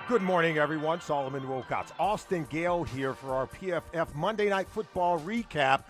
Good morning, everyone. Solomon Wilcots. Austin Gayle here for our PFF Monday Night Football recap.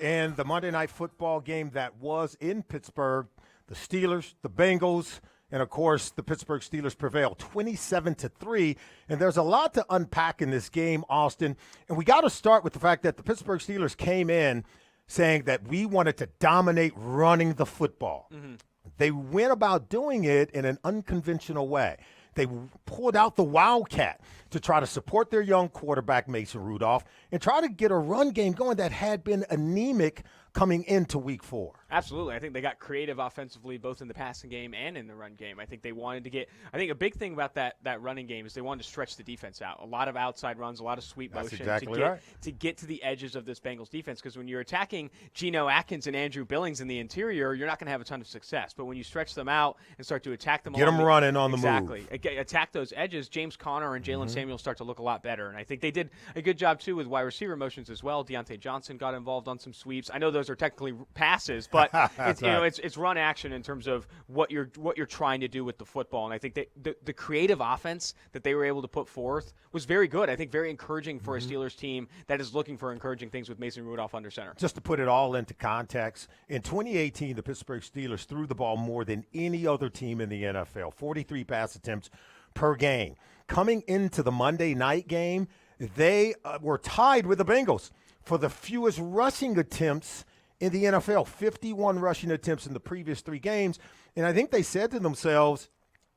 And the Monday Night Football game that was in Pittsburgh, the Steelers, the Bengals, and, of course, the Pittsburgh Steelers prevailed 27-3. And there's a lot to unpack in this game, Austin. And we got to start with the fact that the Pittsburgh Steelers came in saying that we wanted to dominate running the football. Mm-hmm. They went about doing it in an unconventional way. They pulled out the Wildcat to try to support their young quarterback, Mason Rudolph, and try to get a run game going that had been anemic coming into Week 4. Absolutely. I think they got creative offensively both in the passing game and in the run game. I think they wanted to get – I think a big thing about that running game is they wanted to stretch the defense out. A lot of outside runs, a lot of sweep motion to get to the edges of this Bengals defense, because when you're attacking Geno Atkins and Andrew Billings in the interior, you're not going to have a ton of success. But when you stretch them out and start to attack them – Get them running on the move. Exactly. Attack those edges, James Conner and Jalen Samuels start to look a lot better. And I think they did a good job, too, with wide receiver motions as well. Deontay Johnson got involved on some sweeps. I know those are technically passes, but it's run action in terms of what you're trying to do with the football. And I think the creative offense that they were able to put forth was very good. I think very encouraging for a Steelers team that is looking for encouraging things with Mason Rudolph under center. Just to put it all into context, in 2018, the Pittsburgh Steelers threw the ball more than any other team in the NFL, 43 pass attempts per game. Coming into the Monday night game, they were tied with the Bengals for the fewest rushing attempts in the NFL, 51 rushing attempts in the previous 3 games. And I think they said to themselves,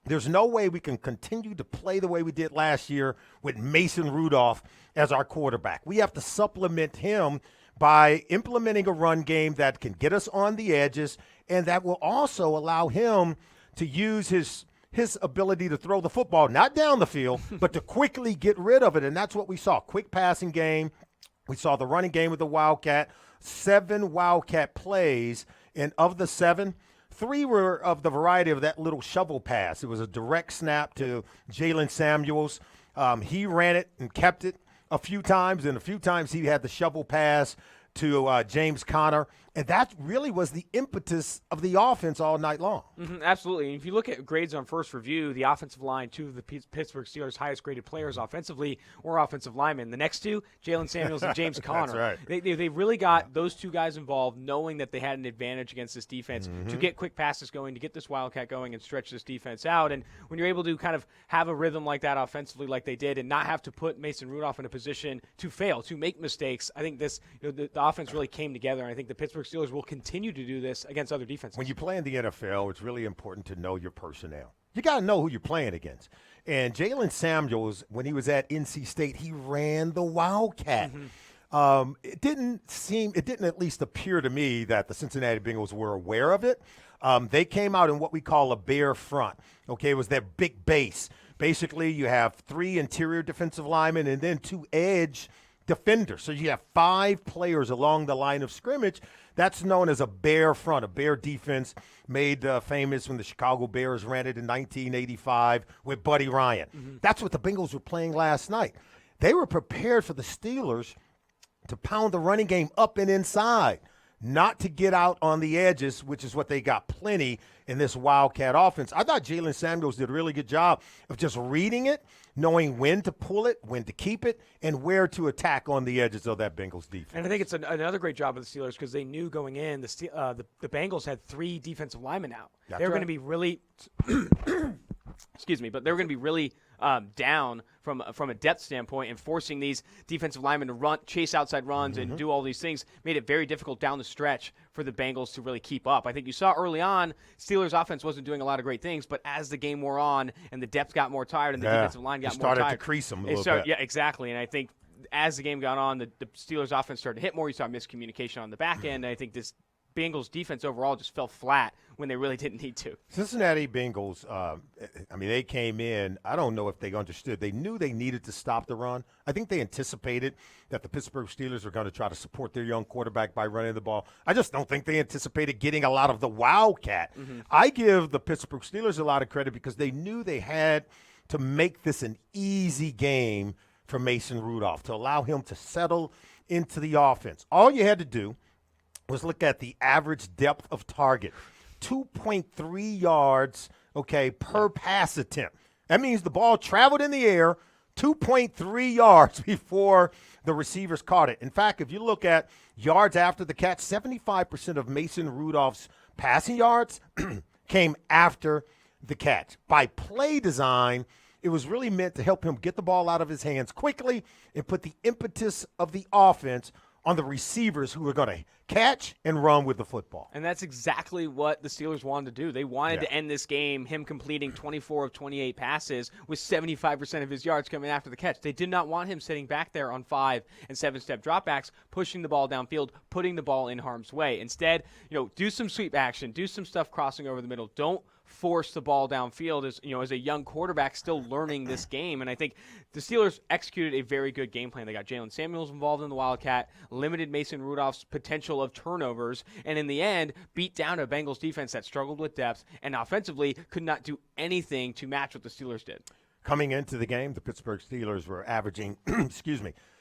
there's no way we can continue to play the way we did last year with Mason Rudolph as our quarterback. We have to supplement him by implementing a run game that can get us on the edges and that will also allow him to use his ability to throw the football, not down the field, but to quickly get rid of it. And that's what we saw. Quick passing game. We saw the running game with the Wildcat, 7 Wildcat plays, and of the 7, 3 were of the variety of that little shovel pass. It was a direct snap to Jalen Samuels. He ran it and kept it a few times, and a few times he had the shovel pass to James Conner. And that really was the impetus of the offense all night long. Mm-hmm, absolutely. And if you look at grades on first review, the offensive line, 2 of the Pittsburgh Steelers' highest graded players offensively were offensive linemen. The next 2, Jalen Samuels and James Conner. That's right. They really got those 2 guys involved, knowing that they had an advantage against this defense to get quick passes going, to get this Wildcat going and stretch this defense out. And when you're able to kind of have a rhythm like that offensively like they did and not have to put Mason Rudolph in a position to fail, to make mistakes, I think this the offense really came together. And I think the Pittsburgh Steelers will continue to do this against other defenses. When you play in the NFL, it's really important to know your personnel. You got to know who you're playing against. And Jalen Samuels, when he was at NC State, he ran the Wildcat. It didn't at least appear to me that the Cincinnati Bengals were aware of it. They came out in what we call a bear front. Okay, it was their big base. Basically, you have 3 interior defensive linemen and then 2 edge defenders. So you have 5 players along the line of scrimmage. That's known as a bear front, a bear defense made famous when the Chicago Bears ran it in 1985 with Buddy Ryan. That's what the Bengals were playing last night. They were prepared for the Steelers to pound the running game up and inside, not to get out on the edges, which is what they got plenty in this Wildcat offense. I thought Jalen Samuels did a really good job of just reading it, knowing when to pull it, when to keep it, and where to attack on the edges of that Bengals defense. And I think it's another great job of the Steelers because they knew going in the Bengals had 3 defensive linemen out. They were going to be really excuse me, but they were going to be really down from a depth standpoint, and forcing these defensive linemen to chase outside runs and do all these things made it very difficult down the stretch for the Bengals to really keep up. I think you saw early on Steelers offense wasn't doing a lot of great things, but as the game wore on and the depth got more tired and the defensive line got more tired, started to crease them a little bit. Yeah, exactly. And I think as the game got on, the Steelers offense started to hit more. You saw miscommunication on the back end. And I think this Bengals defense overall just fell flat when they really didn't need to. Cincinnati Bengals, they came in, I don't know if they understood. They knew they needed to stop the run. I think they anticipated that the Pittsburgh Steelers were going to try to support their young quarterback by running the ball. I just don't think they anticipated getting a lot of the Wildcat. I give the Pittsburgh Steelers a lot of credit because they knew they had to make this an easy game for Mason Rudolph, to allow him to settle into the offense. All you had to do was look at the average depth of target, 2.3 yards, per pass attempt. That means the ball traveled in the air 2.3 yards before the receivers caught it. In fact, if you look at yards after the catch, 75% of Mason Rudolph's passing yards came after the catch. By play design, it was really meant to help him get the ball out of his hands quickly and put the impetus of the offense on the receivers who were going to catch and run with the football. And that's exactly what the Steelers wanted to do. They wanted to end this game, him completing 24 of 28 passes with 75% of his yards coming after the catch. They did not want him sitting back there on 5- and 7-step dropbacks, pushing the ball downfield, putting the ball in harm's way. Instead, do some sweep action, do some stuff crossing over the middle. Don't force the ball downfield as a young quarterback still learning this game. And I think the Steelers executed a very good game plan. They got Jalen Samuels involved in the Wildcat, limited Mason Rudolph's potential of turnovers, and in the end beat down a Bengals defense that struggled with depth and offensively could not do anything to match what the Steelers did. Coming into the game, the Pittsburgh Steelers were averaging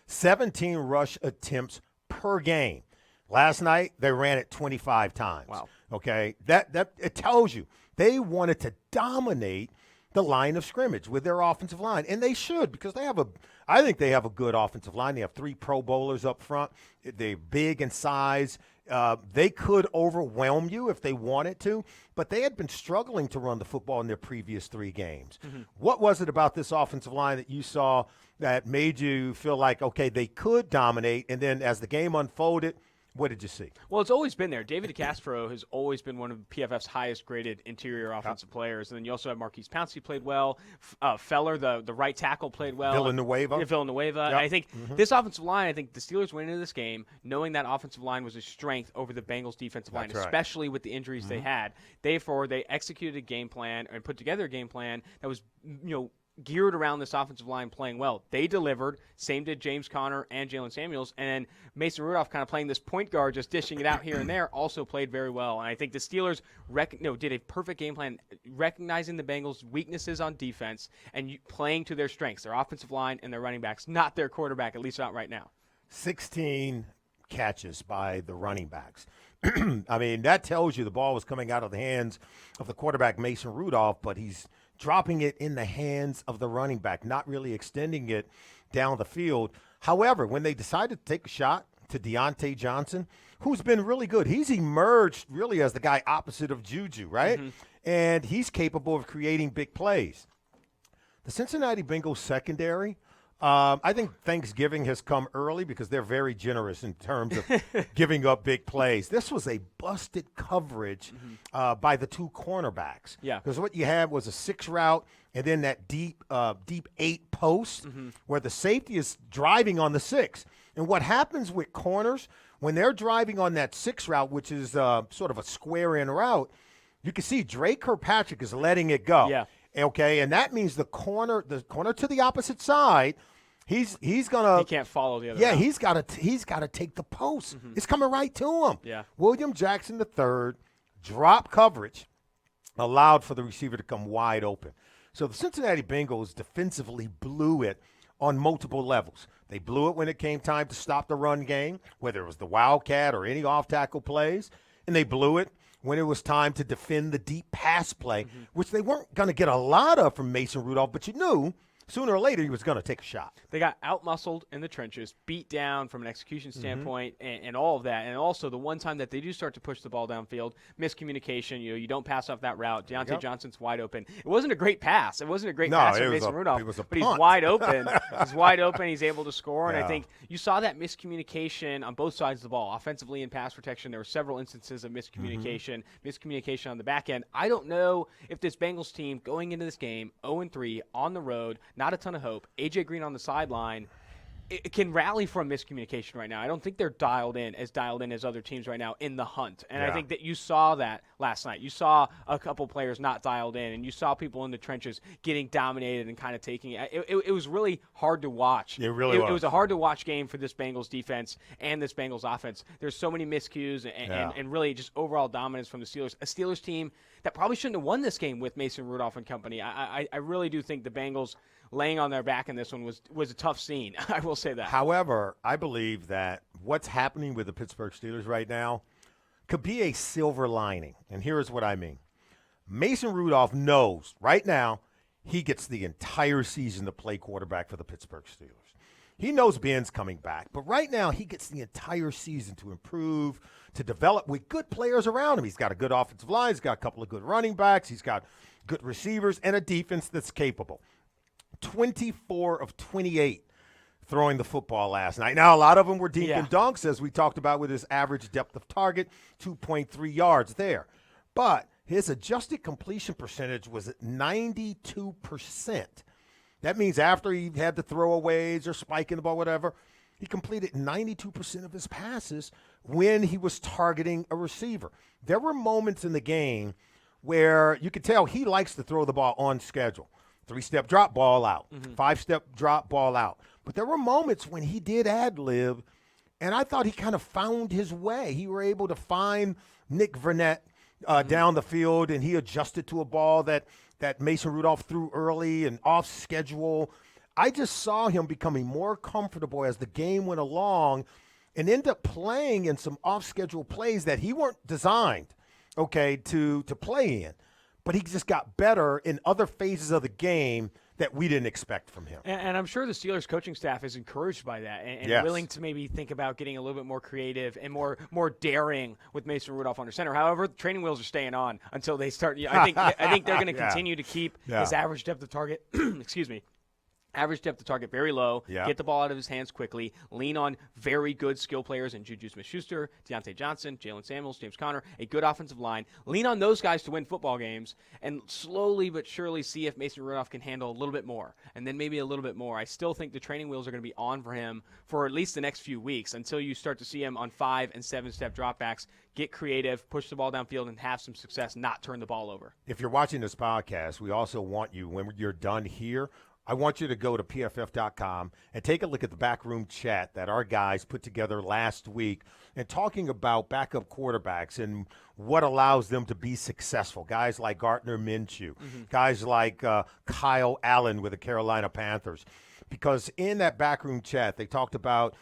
17 rush attempts per game. Last night, they ran it 25 times. Wow. Okay, that it tells you they wanted to dominate the line of scrimmage with their offensive line, and they should, because I think they have a good offensive line. They have 3 Pro Bowlers up front. They're big in size. They could overwhelm you if they wanted to, but they had been struggling to run the football in their previous 3 games. Mm-hmm. What was it about this offensive line that you saw that made you feel like, okay, they could dominate, and then as the game unfolded, what did you see? Well, it's always been there. David DeCastro has always been one of PFF's highest-graded interior offensive players. And then you also have Marquise Pouncey played well. Feller, the right tackle, played well. Villanueva. Yep. And I think this offensive line, the Steelers went into this game knowing that offensive line was a strength over the Bengals' defensive line, especially with the injuries they had. Therefore, they executed a game plan and put together a game plan that was, geared around this offensive line playing well. They delivered. Same did James Conner and Jalen Samuels. And Mason Rudolph, kind of playing this point guard, just dishing it out here and there, also played very well. And I think the Steelers did a perfect game plan, recognizing the Bengals' weaknesses on defense and playing to their strengths, their offensive line and their running backs, not their quarterback, at least not right now. 16 catches by the running backs. That tells you the ball was coming out of the hands of the quarterback, Mason Rudolph, but he's dropping it in the hands of the running back, not really extending it down the field. However, when they decided to take a shot to Deontay Johnson, who's been really good, he's emerged really as the guy opposite of Juju, right? Mm-hmm. And he's capable of creating big plays. The Cincinnati Bengals secondary, I think Thanksgiving has come early because they're very generous in terms of giving up big plays. This was a busted coverage by the 2 cornerbacks. Yeah. Because what you had was a 6 route and then that deep 8 post where the safety is driving on the 6. And what happens with corners, when they're driving on that 6 route, which is sort of a square-in route, you can see Drake Kirkpatrick is letting it go. Yeah. Okay, and that means the corner to the opposite side, he's gonna. He can't follow the other. Yeah, route. he's gotta take the post. It's coming right to him. Yeah. William Jackson III drop coverage allowed for the receiver to come wide open. So the Cincinnati Bengals defensively blew it on multiple levels. They blew it when it came time to stop the run game, whether it was the Wildcat or any off-tackle plays, and they blew it when it was time to defend the deep pass play, which they weren't going to get a lot of from Mason Rudolph, but you knew sooner or later he was going to take a shot. They got out-muscled in the trenches, beat down from an execution standpoint, and all of that. And also the one time that they do start to push the ball downfield, miscommunication, you don't pass off that route. Deontay Johnson's wide open. It wasn't a great pass. It wasn't a great pass from Mason Rudolph, but he's wide open. He's wide open. He's able to score. And I think you saw that miscommunication on both sides of the ball, offensively and pass protection. There were several instances of miscommunication on the back end. I don't know if this Bengals team going into this game 0-3 on the road, not a ton of hope. A.J. Green on the sideline, it can rally from miscommunication right now. I don't think they're dialed in as other teams right now in the hunt. And I think that you saw that last night. You saw a couple players not dialed in, and you saw people in the trenches getting dominated and kind of taking it. It was really hard to watch. It really was. It was a hard-to-watch game for this Bengals defense and this Bengals offense. There's so many miscues and really just overall dominance from the Steelers. A Steelers team that probably shouldn't have won this game with Mason Rudolph and company. I really do think the Bengals laying on their back in this one was a tough scene. I will say that. However, I believe that what's happening with the Pittsburgh Steelers right now could be a silver lining. And here's what I mean. Mason Rudolph knows right now he gets the entire season to play quarterback for the Pittsburgh Steelers. He knows Ben's coming back, but right now he gets the entire season to improve, to develop with good players around him. He's got a good offensive line. He's got a couple of good running backs. He's got good receivers and a defense that's capable. 24 of 28 throwing the football last night. Now, a lot of them were deep in dunks, as we talked about with his average depth of target, 2.3 yards there. But his adjusted completion percentage was at 92%. That means after he had the throwaways or spiking the ball, whatever, he completed 92% of his passes when he was targeting a receiver. There were moments in the game where you could tell he likes to throw the ball on schedule. 3-step drop, ball out. 5-step drop, ball out. But there were moments when he did ad-lib, and I thought he kind of found his way. He were able to find Nick Vernett down the field, and he adjusted to a ball that Mason Rudolph threw early and off schedule. I just saw him becoming more comfortable as the game went along and end up playing in some off-schedule plays that he weren't designed, to play in. But he just got better in other phases of the game that we didn't expect from him. And I'm sure the Steelers coaching staff is encouraged by that and willing to maybe think about getting a little bit more creative and more daring with Mason Rudolph under center. However, the training wheels are staying on until they start. I think they're going to continue to keep his average depth of target. Excuse me. Average depth of target very low, get the ball out of his hands quickly, lean on very good skill players in Juju Smith-Schuster, Deontay Johnson, Jalen Samuels, James Conner, a good offensive line. Lean on those guys to win football games and slowly but surely see if Mason Rudolph can handle a little bit more and then maybe a little bit more. I still think the training wheels are going to be on for him for at least the next few weeks until you start to see him on 5- and 7-step dropbacks, get creative, push the ball downfield, and have some success, not turn the ball over. If you're watching this podcast, we also want you, when you're done here, I want you to go to PFF.com and take a look at the backroom chat that our guys put together last week and talking about backup quarterbacks and what allows them to be successful. Guys like Gardner Minshew, guys like Kyle Allen with the Carolina Panthers. Because in that backroom chat, they talked about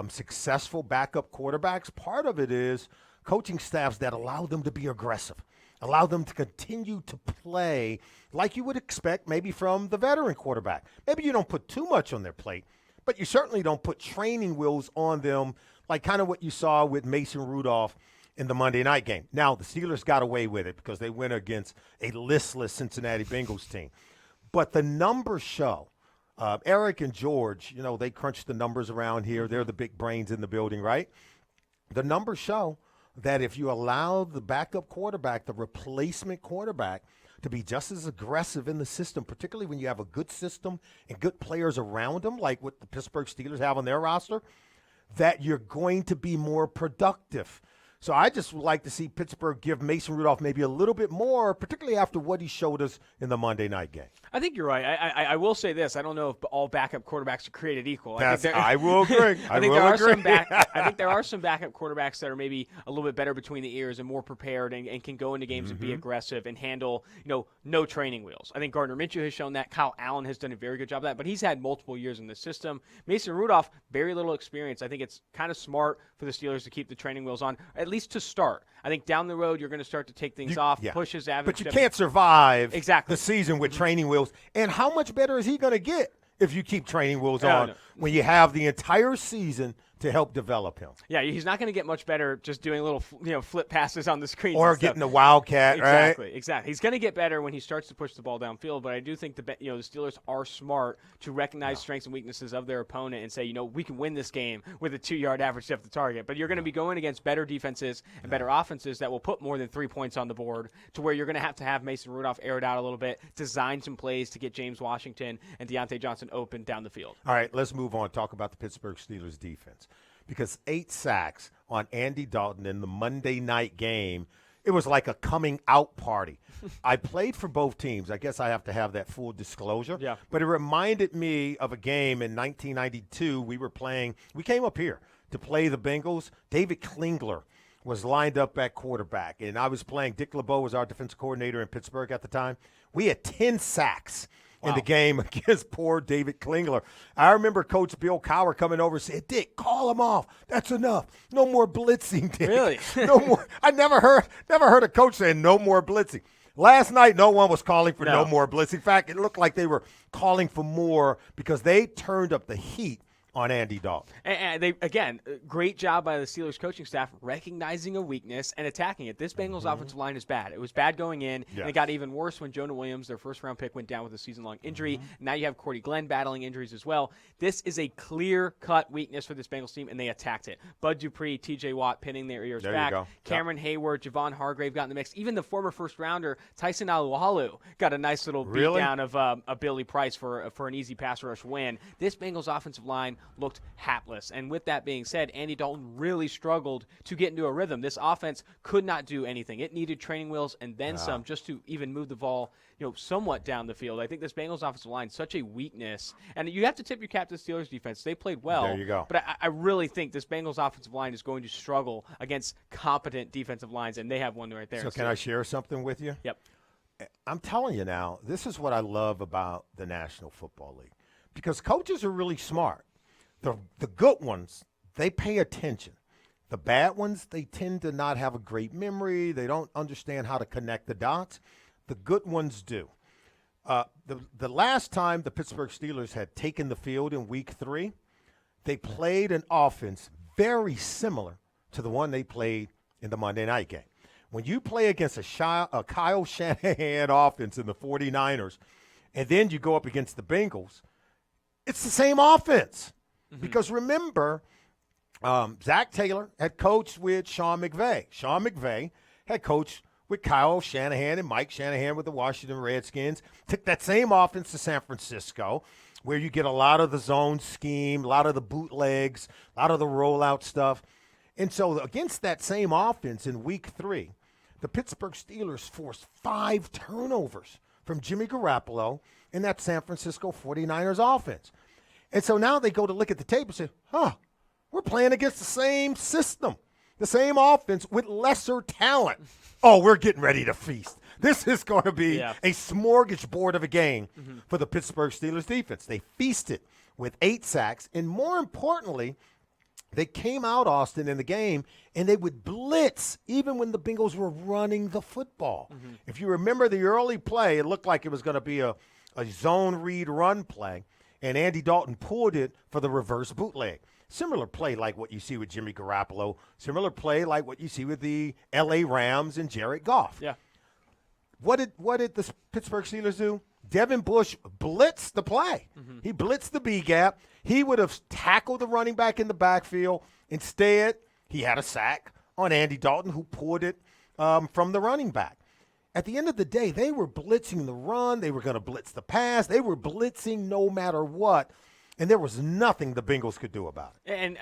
successful backup quarterbacks. Part of it is coaching staffs that allow them to be aggressive, allow them to continue to play like you would expect maybe from the veteran quarterback. Maybe you don't put too much on their plate, but you certainly don't put training wheels on them like kind of what you saw with Mason Rudolph in the Monday night game. Now, the Steelers got away with it because they went against a listless Cincinnati Bengals team. But the numbers show. Eric and George, they crunch the numbers around here. They're the big brains in the building, right? The numbers show that if you allow the backup quarterback, the replacement quarterback, to be just as aggressive in the system, particularly when you have a good system and good players around them, like what the Pittsburgh Steelers have on their roster, that you're going to be more productive. So I just would like to see Pittsburgh give Mason Rudolph maybe a little bit more, particularly after what he showed us in the Monday night game. I think you're right. I will say this. I don't know if all backup quarterbacks are created equal. I will agree. I think there are some backup quarterbacks that are maybe a little bit better between the ears and more prepared and can go into games and be aggressive and handle, no training wheels. I think Gardner Minshew has shown that. Kyle Allen has done a very good job of that, but he's had multiple years in the system. Mason Rudolph, very little experience. I think it's kind of smart for the Steelers to keep the training wheels on, at least to start. I think down the road you're going to start to take things off, push his average. But you can't survive the season with training wheels. And how much better is he going to get if you keep training wheels on when you have the entire season to help develop him? Yeah, he's not going to get much better just doing little flip passes on the screen. Or getting the wildcat, right? Exactly. He's going to get better when he starts to push the ball downfield, but I do think the Steelers are smart to recognize strengths and weaknesses of their opponent and say, we can win this game with a 2-yard average depth of target. But you're going to be going against better defenses and better offenses that will put more than 3 points on the board, to where you're going to have Mason Rudolph air it out a little bit, design some plays to get James Washington and Deontay Johnson open down the field. All right, let's move on. Talk about the Pittsburgh Steelers defense. Because 8 sacks on Andy Dalton in the Monday night game, it was like a coming out party. I played for both teams. I guess I have to have that full disclosure. Yeah. But it reminded me of a game in 1992. We came up here to play the Bengals. David Klingler was lined up at quarterback, and I was playing. Dick LeBeau was our defensive coordinator in Pittsburgh at the time. We had 10 sacks in the game against poor David Klingler. I remember Coach Bill Cowher coming over and said, "Dick, call him off. That's enough. No more blitzing, Dick." Really? No more. I never heard a coach saying no more blitzing. Last night, no one was calling for No. no more blitz. In fact, it looked like they were calling for more because they turned up the heat on Andy Dalton. And they, again, great job by the Steelers coaching staff recognizing a weakness and attacking it. This Bengals offensive line is bad. It was bad going in, and it got even worse when Jonah Williams, their first-round pick, went down with a season-long injury. Now you have Cordy Glenn battling injuries as well. This is a clear-cut weakness for this Bengals team, and they attacked it. Bud Dupree, T.J. Watt pinning their ears back. You go. Cameron Hayward, Javon Hargrave got in the mix. Even the former first-rounder, Tyson Alualu, got a nice little beatdown of a Billy Price for an easy pass rush win. This Bengals offensive line looked hapless. And with that being said, Andy Dalton really struggled to get into a rhythm. This offense could not do anything. It needed training wheels and then some just to even move the ball, somewhat down the field. I think this Bengals offensive line is such a weakness. And you have to tip your cap to the Steelers defense. They played well. There you go. But I really think this Bengals offensive line is going to struggle against competent defensive lines, and they have one right there. So can I share something with you? Yep. I'm telling you now, this is what I love about the National Football League. Because coaches are really smart. The good ones, they pay attention. The bad ones, they tend to not have a great memory. They don't understand how to connect the dots. The good ones do. The last time the Pittsburgh Steelers had taken the field in Week 3, they played an offense very similar to the one they played in the Monday night game. When you play against a Kyle Shanahan offense in the 49ers, and then you go up against the Bengals, it's the same offense. Because remember, Zach Taylor had coached with Sean McVay. Sean McVay had coached with Kyle Shanahan and Mike Shanahan with the Washington Redskins. Took that same offense to San Francisco, where you get a lot of the zone scheme, a lot of the bootlegs, a lot of the rollout stuff. And so against that same offense in Week 3, the Pittsburgh Steelers forced 5 turnovers from Jimmy Garoppolo in that San Francisco 49ers offense. And so now they go to look at the tape and say, we're playing against the same system, the same offense with lesser talent. Oh, we're getting ready to feast. This is going to be a smorgasbord of a game for the Pittsburgh Steelers defense. They feasted with 8 sacks, and more importantly, they came out, Austin, in the game, and they would blitz even when the Bengals were running the football. If you remember the early play, it looked like it was going to be a zone read run play. And Andy Dalton pulled it for the reverse bootleg. Similar play like what you see with Jimmy Garoppolo. Similar play like what you see with the L.A. Rams and Jared Goff. Yeah. What did the Pittsburgh Steelers do? Devin Bush blitzed the play. He blitzed the B-gap. He would have tackled the running back in the backfield. Instead, he had a sack on Andy Dalton, who pulled it from the running back. At the end of the day, they were blitzing the run. They were going to blitz the pass. They were blitzing no matter what. And there was nothing the Bengals could do about it. And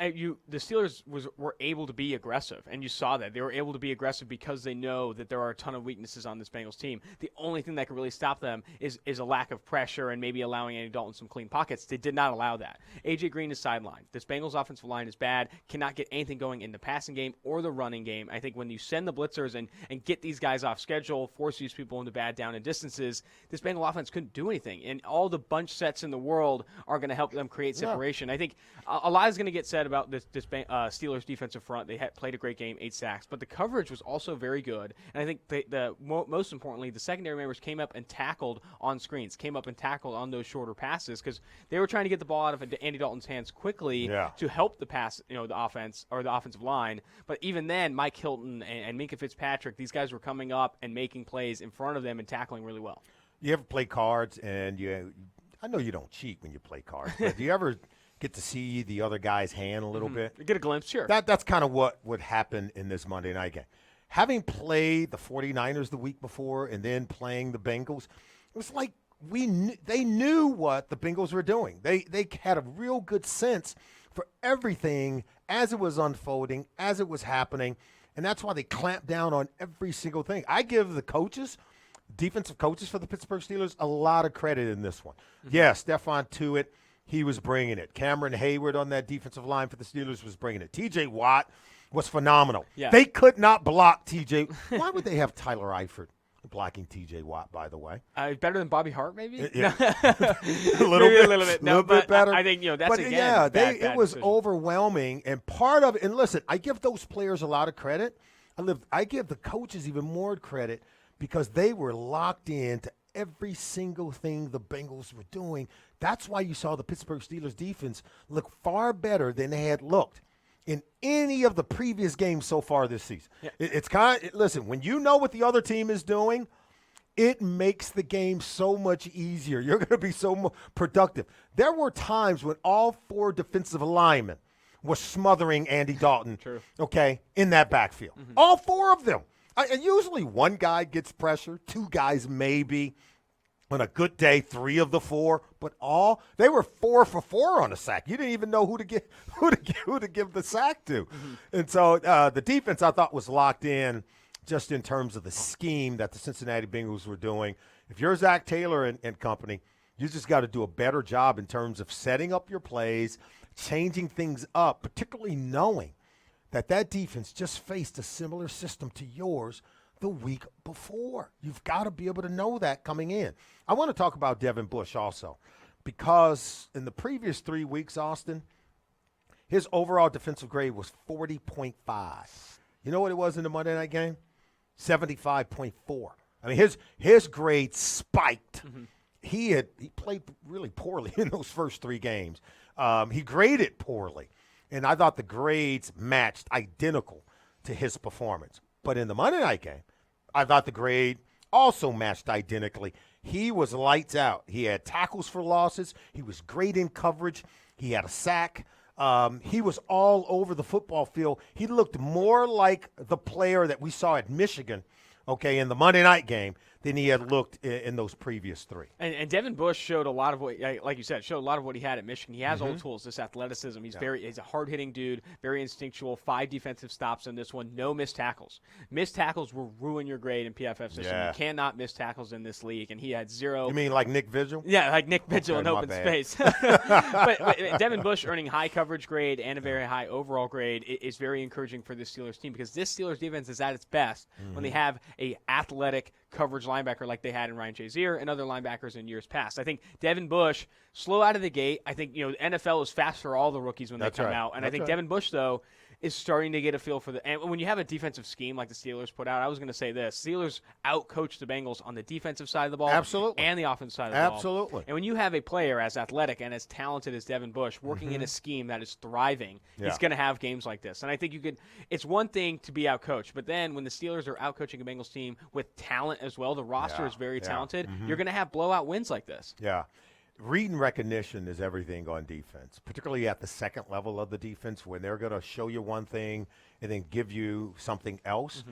the Steelers were able to be aggressive, and you saw that. They were able to be aggressive because they know that there are a ton of weaknesses on this Bengals team. The only thing that could really stop them is a lack of pressure and maybe allowing Andy Dalton some clean pockets. They did not allow that. A.J. Green is sidelined. This Bengals offensive line is bad, cannot get anything going in the passing game or the running game. I think when you send the blitzers and get these guys off schedule, force these people into bad down and distances, this Bengal offense couldn't do anything. And all the bunch sets in the world are going to help them create separation. I think a lot is going to get said about this Steelers defensive front. They had played a great game, 8 sacks, but the coverage was also very good. And I think most importantly, the secondary members came up and tackled on screens, came up and tackled on those shorter passes because they were trying to get the ball out of Andy Dalton's hands quickly to help the pass, the offense or the offensive line. But even then, Mike Hilton and Minkah Fitzpatrick, these guys were coming up and making plays in front of them and tackling really well. You ever play cards and I know you don't cheat when you play cards, but do you ever get to see the other guy's hand a little bit? Get a glimpse, sure. That's kind of what would happen in this Monday night game. Having played the 49ers the week before and then playing the Bengals, it was like they knew what the Bengals were doing. They had a real good sense for everything as it was unfolding, as it was happening, and that's why they clamped down on every single thing. I give the coaches – defensive coaches for the Pittsburgh Steelers a lot of credit in this one. Yeah, Stephon Tuitt, he was bringing it. Cameron Hayward on that defensive line for the Steelers was bringing it. T.J. Watt was phenomenal. Yeah. They could not block T.J. Why would they have Tyler Eifert blocking T.J. Watt, by the way? Better than Bobby Hart, maybe? Yeah. a little bit better. I think, that's but again, yeah, bad it was decision. overwhelming. And part of it, and listen, I give those players a lot of credit. I give the coaches even more credit because they were locked in to every single thing the Bengals were doing. That's why you saw the Pittsburgh Steelers defense look far better than they had looked in any of the previous games so far this season. Yeah. It's listen, when you know what the other team is doing, it makes the game so much easier. You're going to be so productive. There were times when all 4 defensive linemen were smothering Andy Dalton, okay, in that backfield. Mm-hmm. All 4 of them. And usually one guy gets pressure, 2 guys maybe. On a good day, 3 of the 4, but they were 4 for 4 on a sack. You didn't even know who to give the sack to. Mm-hmm. And so the defense, I thought, was locked in just in terms of the scheme that the Cincinnati Bengals were doing. If you're Zach Taylor and company, you just got to do a better job in terms of setting up your plays, changing things up, particularly knowing that defense just faced a similar system to yours the week before. You've got to be able to know that coming in. I want to talk about Devin Bush also, because in the previous 3 weeks, Austin, his overall defensive grade was 40.5. You know what it was in the Monday night game? 75.4. I mean, his grade spiked. Mm-hmm. He played really poorly in those first 3 games. He graded poorly, and I thought the grades matched identical to his performance. But in the Monday night game, I thought the grade also matched identically. He was lights out. He had tackles for losses. He was great in coverage. He had a sack. He was all over the football field. He looked more like the player that we saw at Michigan, okay, in the Monday night game than he had looked in those previous 3. And Devin Bush showed a lot of what, like you said, showed a lot of what he had at Michigan. He has all the tools, this athleticism. He's he's a hard-hitting dude, very instinctual, 5 defensive stops in this one, no missed tackles. Missed tackles will ruin your grade in PFF system. Yeah. You cannot miss tackles in this league, and he had 0. You mean like Nick Vigil? Yeah, like Nick Vigil in open space. but Devin Bush earning high coverage grade and a very high overall grade is very encouraging for this Steelers team, because this Steelers defense is at its best when they have a athletic coverage linebacker like they had in Ryan Shazier and other linebackers in years past. I think Devin Bush, slow out of the gate. I think, NFL is fast for all the rookies when they come out. And I think Devin Bush, though, is starting to get a feel for and when you have a defensive scheme like the Steelers put out, I was going to say this, Steelers out-coached the Bengals on the defensive side of the ball. Absolutely. And the offensive side of the ball. Absolutely. And when you have a player as athletic and as talented as Devin Bush working in a scheme that is thriving, he's going to have games like this. And I think it's one thing to be out-coached, but then when the Steelers are out-coaching a Bengals team with talent as well, the roster is very talented, you're going to have blowout wins like this. Yeah. Reading recognition is everything on defense, particularly at the second level of the defense when they're going to show you one thing and then give you something else.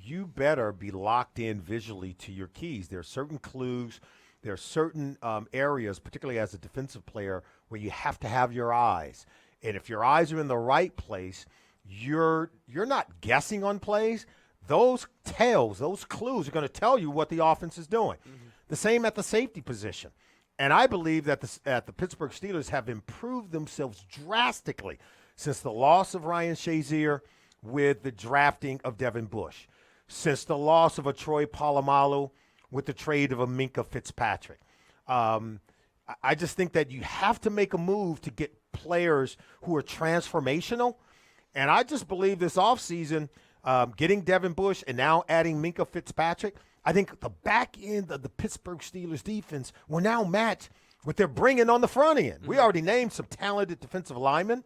You better be locked in visually to your keys. There are certain clues. There are certain areas, particularly as a defensive player, where you have to have your eyes. And if your eyes are in the right place, you're not guessing on plays. Those tails, those clues are going to tell you what the offense is doing. The same at the safety position. And I believe that the Pittsburgh Steelers have improved themselves drastically since the loss of Ryan Shazier with the drafting of Devin Bush, since the loss of a Troy Polamalu with the trade of a Minkah Fitzpatrick. I just think that you have to make a move to get players who are transformational. And I just believe this offseason, getting Devin Bush and now adding Minkah Fitzpatrick, I think the back end of the Pittsburgh Steelers defense will now match what they're bringing on the front end. We already named some talented defensive linemen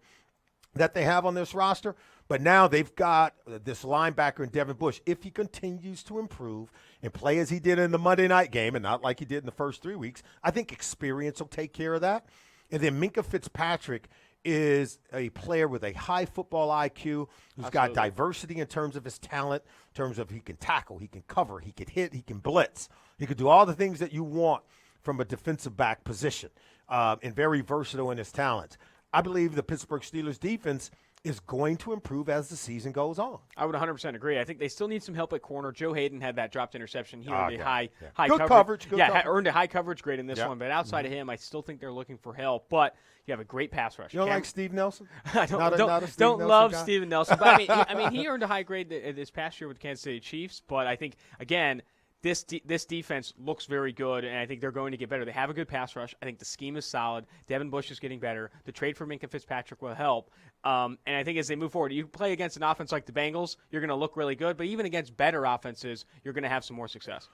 that they have on this roster, but now they've got this linebacker in Devin Bush. If he continues to improve and play as he did in the Monday night game and not like he did in the first 3 weeks, I think experience will take care of that. And then Minkah Fitzpatrick is a player with a high football IQ who's got diversity in terms of his talent, in terms of he can tackle, he can cover, he can hit, he can blitz. He can do all the things that you want from a defensive back position, and very versatile in his talents. I believe the Pittsburgh Steelers defense is going to improve as the season goes on. I would 100% agree. I think they still need some help at corner. Joe Hayden had that dropped interception. He earned high coverage. Good coverage. Earned a high coverage grade in this one. But outside of him, I still think they're looking for help. But you have a great pass rush. You don't like Steve Nelson? I don't love Steven Nelson. But I mean, he earned a high grade this past year with the Kansas City Chiefs. But I think, again, this defense looks very good, and I think they're going to get better. They have a good pass rush. I think the scheme is solid. Devin Bush is getting better. The trade for Minkah Fitzpatrick will help. And I think as they move forward, you play against an offense like the Bengals, you're going to look really good. But even against better offenses, you're going to have some more success.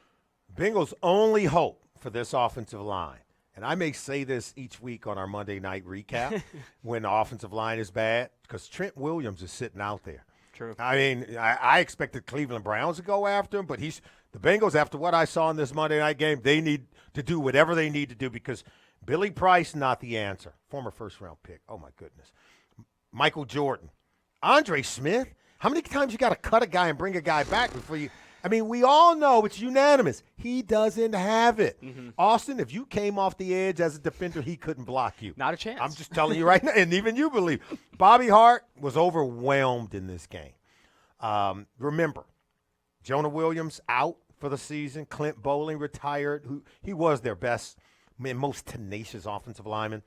Bengals' only hope for this offensive line, and I may say this each week on our Monday night recap when the offensive line is bad, because Trent Williams is sitting out there. True. I mean, I expected Cleveland Browns to go after him, but the Bengals, after what I saw in this Monday night game, they need to do whatever they need to do, because Billy Price, not the answer. Former first-round pick. Oh, my goodness. Michael Jordan. Andre Smith. How many times you got to cut a guy and bring a guy back before you – I mean, we all know it's unanimous. He doesn't have it. Mm-hmm. Austin, if you came off the edge as a defender, he couldn't block you. Not a chance. I'm just telling you right now, and even you believe. Bobby Hart was overwhelmed in this game. Remember, Jonah Williams out for the season. Clint Bowling retired. He was their best, most tenacious offensive lineman.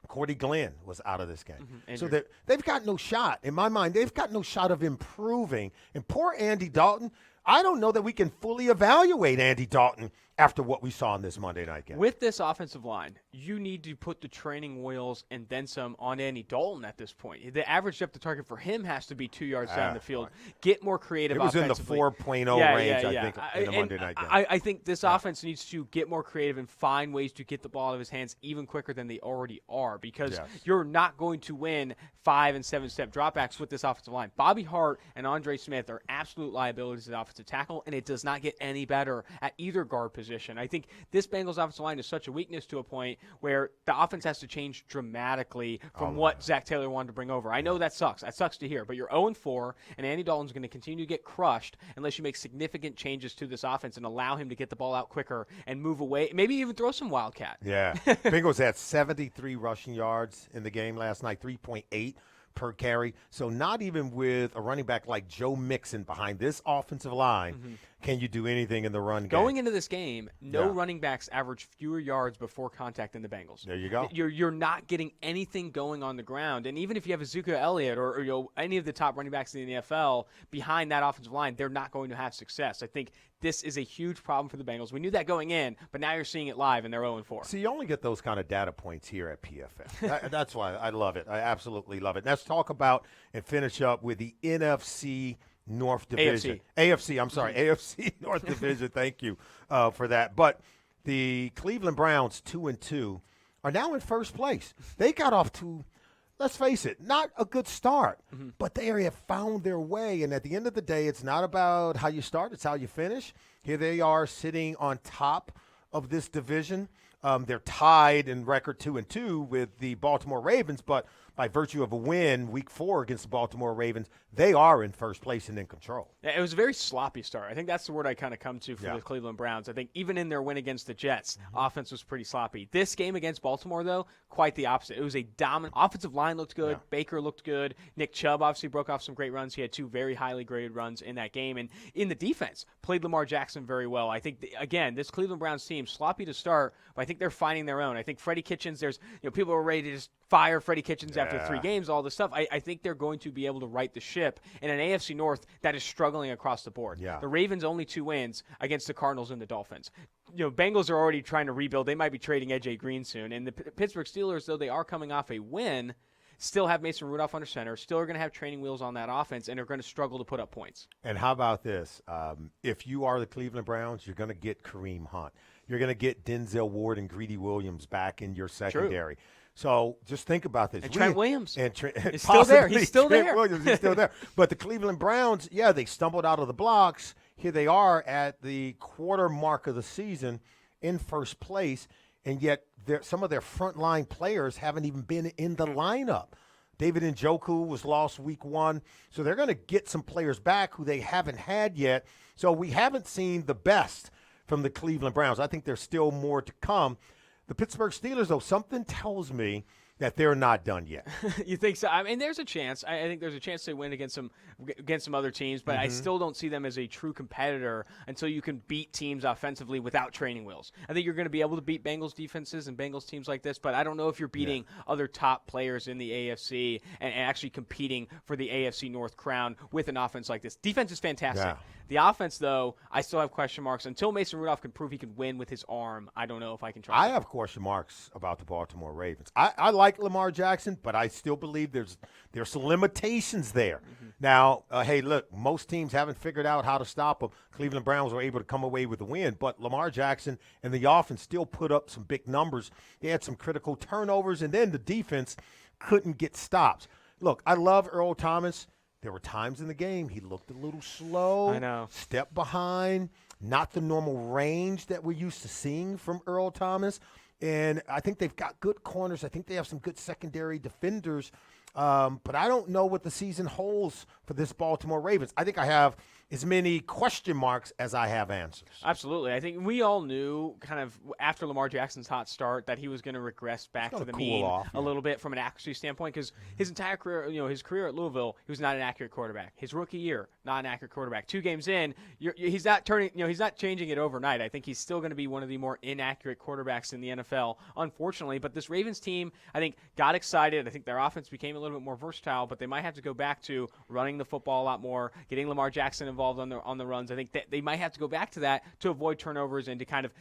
Cordy Glenn was out of this game. Mm-hmm. So they've got no shot. In my mind, they've got no shot of improving. And poor Andy Dalton, I don't know that we can fully evaluate Andy Dalton after what we saw in this Monday night game. With this offensive line, you need to put the training wheels and then some on Andy Dalton at this point. The average depth of target for him has to be 2 yards down the field. Right. Get more creative offensively. It was in the 4.0 range, I think, in the Monday night game. I think this offense needs to get more creative and find ways to get the ball out of his hands even quicker than they already are, because you're not going to win 5- and 7-step dropbacks with this offensive line. Bobby Hart and Andre Smith are absolute liabilities at offensive tackle, and it does not get any better at either guard position. I think this Bengals offensive line is such a weakness to a point where the offense has to change dramatically from what Zach Taylor wanted to bring over. I know that sucks. That sucks to hear. But you're 0-4, and Andy Dalton's going to continue to get crushed unless you make significant changes to this offense and allow him to get the ball out quicker and move away. Maybe even throw some wildcat. Yeah. Bengals had 73 rushing yards in the game last night, 3.8 per carry. So not even with a running back like Joe Mixon behind this offensive line can you do anything in the run game. Going into this game, no running backs average fewer yards before contact than the Bengals. There you go. You're not getting anything going on the ground. And even if you have Ezekiel Elliott or any of the top running backs in the NFL behind that offensive line, they're not going to have success. I think this is a huge problem for the Bengals. We knew that going in, but now you're seeing it live, and they're 0-4. See, you only get those kind of data points here at PFF. That's why I love it. I absolutely love it. Let's talk about and finish up with the NFC North Division. AFC North Division. Thank you for that. But the Cleveland Browns, 2-2, are now in first place. They got off to, let's face it, not a good start, but they have found their way. And at the end of the day, it's not about how you start, it's how you finish. Here they are sitting on top of this division. They're tied in record 2-2 with the Baltimore Ravens, but by virtue of a win week 4 against the Baltimore Ravens, they are in first place and in control. Yeah, it was a very sloppy start. I think that's the word I kind of come to for the Cleveland Browns. I think even in their win against the Jets, offense was pretty sloppy. This game against Baltimore, though, quite the opposite. It was a dominant offensive line looked good. Baker looked good. Nick Chubb obviously broke off some great runs. He had 2 very highly graded runs in that game. And in the defense, played Lamar Jackson very well. I think, again, this Cleveland Browns team, sloppy to start, but I think they're finding their own. I think Freddie Kitchens, people are ready to just fire Freddie Kitchens after 3 games, all this stuff. I think they're going to be able to right the ship in an AFC North that is struggling across the board. Yeah. The Ravens only 2 wins against the Cardinals and the Dolphins. Bengals are already trying to rebuild. They might be trading AJ Green soon. And the Pittsburgh Steelers, though they are coming off a win, still have Mason Rudolph under center, still are going to have training wheels on that offense, and are going to struggle to put up points. And how about this? If you are the Cleveland Browns, you're going to get Kareem Hunt. You're going to get Denzel Ward and Greedy Williams back in your secondary. True. So just think about this. And Trent Williams. He's still there. He's still Trent there. Williams is still there. But the Cleveland Browns, they stumbled out of the blocks. Here they are at the quarter mark of the season in first place, and yet some of their frontline players haven't even been in the lineup. David Njoku was lost week 1, so they're going to get some players back who they haven't had yet. So we haven't seen the best from the Cleveland Browns. I think there's still more to come. The Pittsburgh Steelers, though, something tells me that they're not done yet. You think so? I mean, there's a chance. I think there's a chance they win against some other teams, but I still don't see them as a true competitor until you can beat teams offensively without training wheels. I think you're going to be able to beat Bengals defenses and Bengals teams like this, but I don't know if you're beating other top players in the AFC and actually competing for the AFC North crown with an offense like this. Defense is fantastic. Yeah. The offense, though, I still have question marks. Until Mason Rudolph can prove he can win with his arm, I don't know if I can trust him. I have question marks about the Baltimore Ravens. I like Lamar Jackson, but I still believe there's some limitations there. Now, hey, look, most teams haven't figured out how to stop him. Cleveland Browns were able to come away with a win, but Lamar Jackson and the offense still put up some big numbers. They had some critical turnovers, and then the defense couldn't get stops. Look, I love Earl Thomas. There were times in the game he looked a little slow. I know. Step behind, not the normal range that we're used to seeing from Earl Thomas. And I think they've got good corners. I think they have some good secondary defenders. But I don't know what the season holds for this Baltimore Ravens. I think I have as many question marks as I have answers. Absolutely. I think we all knew kind of after Lamar Jackson's hot start that he was going to regress back to the mean a little bit from an accuracy standpoint because his entire career, his career at Louisville, he was not an accurate quarterback. His rookie year, not an accurate quarterback. 2 games in, he's not he's not changing it overnight. I think he's still going to be one of the more inaccurate quarterbacks in the NFL, unfortunately. But this Ravens team, I think, got excited. I think their offense became a little bit more versatile, but they might have to go back to running the football a lot more, getting Lamar Jackson involved on the runs. I think that they might have to go back to that to avoid turnovers and to kind of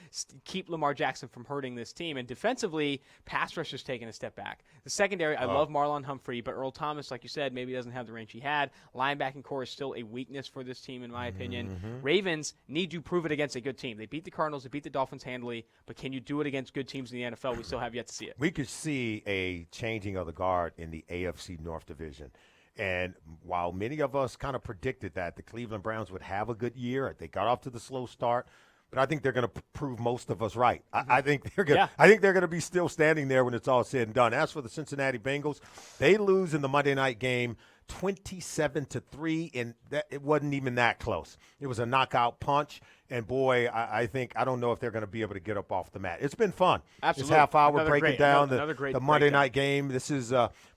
keep Lamar Jackson from hurting this team. And defensively, pass rush has taken a step back. The secondary, I love Marlon Humphrey, but Earl Thomas, like you said, maybe doesn't have the range he had. Linebacking core is still a weakness for this team, in my opinion. Ravens need to prove it against a good team. They beat the Cardinals, they beat the Dolphins handily, but can you do it against good teams in the NFL? We still have yet to see it. We could see a changing of the guard in the AFC North Division. And while many of us kind of predicted that the Cleveland Browns would have a good year, they got off to the slow start, but I think they're going to prove most of us right. I think they're going. I think they're going to be still standing there when it's all said and done. As for the Cincinnati Bengals, they lose in the Monday night game 27-3, and it wasn't even that close. It was a knockout punch, and boy, I don't know if they're going to be able to get up off the mat. It's been fun. Absolutely. This half hour breaking down the Monday night game. This is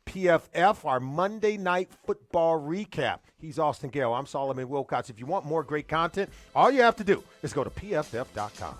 PFF, our Monday Night Football recap. He's Austin Gayle. I'm Solomon Wilcots. If you want more great content, all you have to do is go to pff.com.